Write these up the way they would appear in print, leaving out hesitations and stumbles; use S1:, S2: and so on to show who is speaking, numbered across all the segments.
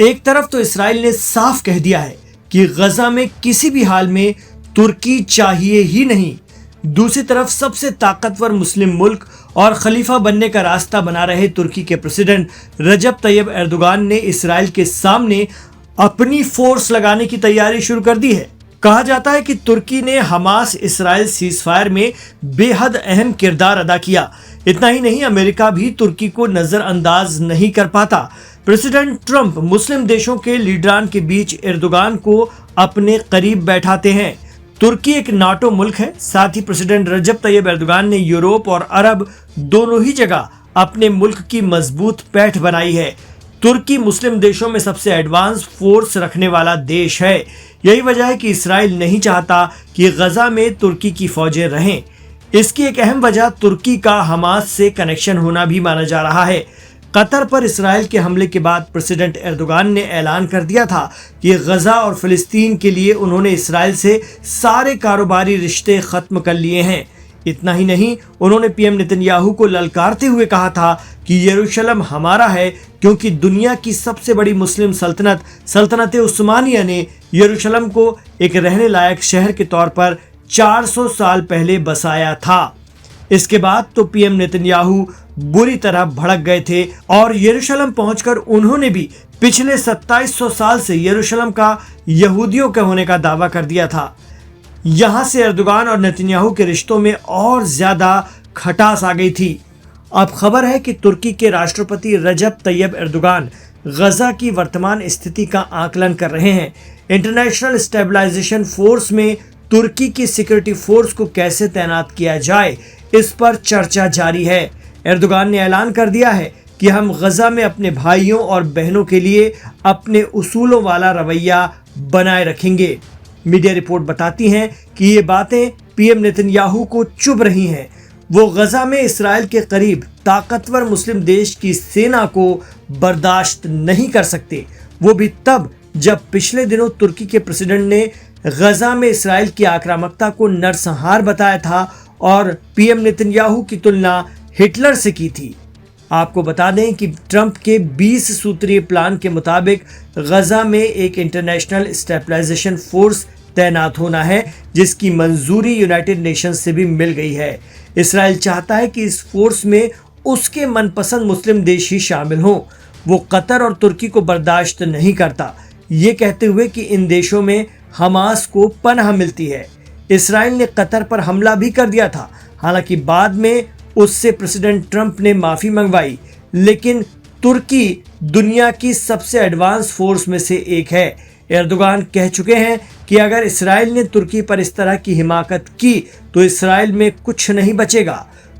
S1: एक तरफ तो इसराइल ने साफ कह दिया है कि गजा में किसी भी हाल में तुर्की चाहिए ही नहीं। दूसरी तरफ सबसे ताकतवर मुस्लिम मुल्क और खलीफा बनने का रास्ता बना रहे तुर्की के प्रेसिडेंट रजब तैयब एर्दोगान ने इसराइल के सामने अपनी फोर्स लगाने की तैयारी शुरू कर दी है। कहा जाता है कि तुर्की ने हमास इसराइल सीजफायर में बेहद अहम किरदार अदा किया। इतना ही नहीं, अमेरिका भी तुर्की को नजरअंदाज नहीं कर पाता। प्रेसिडेंट ट्रंप मुस्लिम देशों के लीडरान के बीच एर्दोगान को अपने करीब बैठाते हैं। तुर्की एक नाटो मुल्क है। साथ ही प्रेसिडेंट रजब तैयब एर्दोगान ने यूरोप और अरब दोनों ही जगह अपने मुल्क की मजबूत पैठ बनाई है। तुर्की मुस्लिम देशों में सबसे एडवांस फोर्स रखने वाला देश है। यही वजह है कि इसराइल नहीं चाहता कि गजा में तुर्की की फौजें रहें। इसकी एक अहम वजह तुर्की का हमास से कनेक्शन होना भी माना जा रहा है। कतर पर इसराइल के हमले के बाद प्रेसिडेंट एर्दोगान ने ऐलान कर दिया था कि गजा और फिलिस्तीन के लिए उन्होंने इसराइल से सारे कारोबारी रिश्ते खत्म कर लिए हैं। इतना ही नहीं, उन्होंने पीएम नेतन्याहू को ललकारते हुए कहा था कि यरूशलेम हमारा है, क्योंकि दुनिया की सबसे बड़ी मुस्लिम सल्तनत उस्मानिया ने यरूशलेम को एक रहने लायक शहर के तौर पर 400 साल पहले बसाया था। इसके बाद तो पीएम नेतन्याहू बुरी तरह भड़क गए थे और यरूशलेम पहुंचकर उन्होंने भी पिछले 2700 साल से यरूशलेम का यहूदियों के होने का दावा कर दिया था। यहां से एर्दोगान और नेतन्याहू के रिश्तों में और ज्यादा खटास आ गई थी। अब खबर है कि तुर्की के राष्ट्रपति रजब तैयब एर्दोगान गजा की वर्तमान स्थिति का आकलन कर रहे हैं। इंटरनेशनल स्टेबलाइजेशन फोर्स में तुर्की की सिक्योरिटी फोर्स को कैसे तैनात किया जाए, इस पर चर्चा जारी है। एर्दोगान ने ऐलान कर दिया है कि हम गजा में अपने भाइयों और बहनों के लिए अपने उसूलों वाला रवैया बनाए रखेंगे। मीडिया रिपोर्ट बताती हैं कि ये बातें पीएम नेतन्याहू को चुभ रही हैं। वो गजा में इसराइल के करीब ताकतवर मुस्लिम देश की सेना को बर्दाश्त नहीं कर सकते, वो भी तब जब पिछले दिनों तुर्की के प्रेसिडेंट ने गजा में इसराइल की आक्रामकता को नरसंहार बताया था और पीएम नेतन्याहू की तुलना हिटलर से की थी। आपको बता दें कि ट्रंप के 20 सूत्रीय प्लान के मुताबिक गजा में एक इंटरनेशनल स्टेबलाइजेशन फोर्स तैनात होना है, जिसकी मंजूरी यूनाइटेड नेशंस से भी मिल गई है। इसराइल चाहता है कि इस फोर्स में उसके मनपसंद मुस्लिम देश ही शामिल हों। वो कतर और तुर्की को बर्दाश्त नहीं करता, ये कहते हुए कि इन देशों में हमास को पनाह मिलती है। इसराइल ने कतर पर हमला भी कर दिया था, हालांकि बाद में उससे प्रेसिडेंट ट्रंप ने माफी मंगवाई, लेकिन तुर्की दुनिया की सबसे एडवांस फोर्स में से एक है। एर्दोगान कह चुके हैं कि अगर इसराइल ने तुर्की पर इस तरह की हिमाकत की तो इसराइल में कुछ नहीं बचेगा।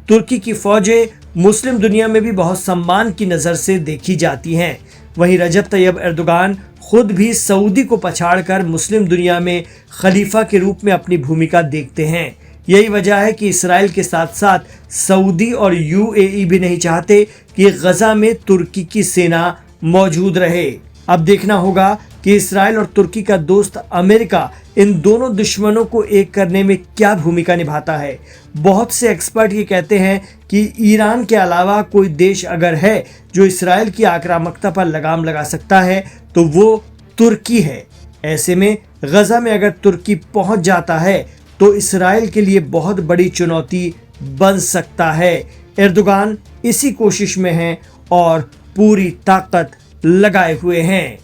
S1: तुर्की की फौजें मुस्लिम दुनिया में भी बहुत सम्मान की नज़र से देखी जाती हैं। वहीं रजब तैयब एर्दोगान खुद भी सऊदी को पछाड़कर मुस्लिम दुनिया में खलीफा के रूप में अपनी भूमिका देखते हैं। यही वजह है कि इसराइल के साथ साथ सऊदी और यूएई भी नहीं चाहते कि गजा में तुर्की की सेना मौजूद रहे। अब देखना होगा कि इसराइल और तुर्की का दोस्त अमेरिका इन दोनों दुश्मनों को एक करने में क्या भूमिका निभाता है। बहुत से एक्सपर्ट ये कहते हैं कि ईरान के अलावा कोई देश अगर है जो इसराइल की आक्रामकता पर लगाम लगा सकता है तो वो तुर्की है। ऐसे में गजा में अगर तुर्की पहुंच जाता है तो इसराइल के लिए बहुत बड़ी चुनौती बन सकता है। एर्दोगान इसी कोशिश में हैं और पूरी ताकत लगाए हुए हैं।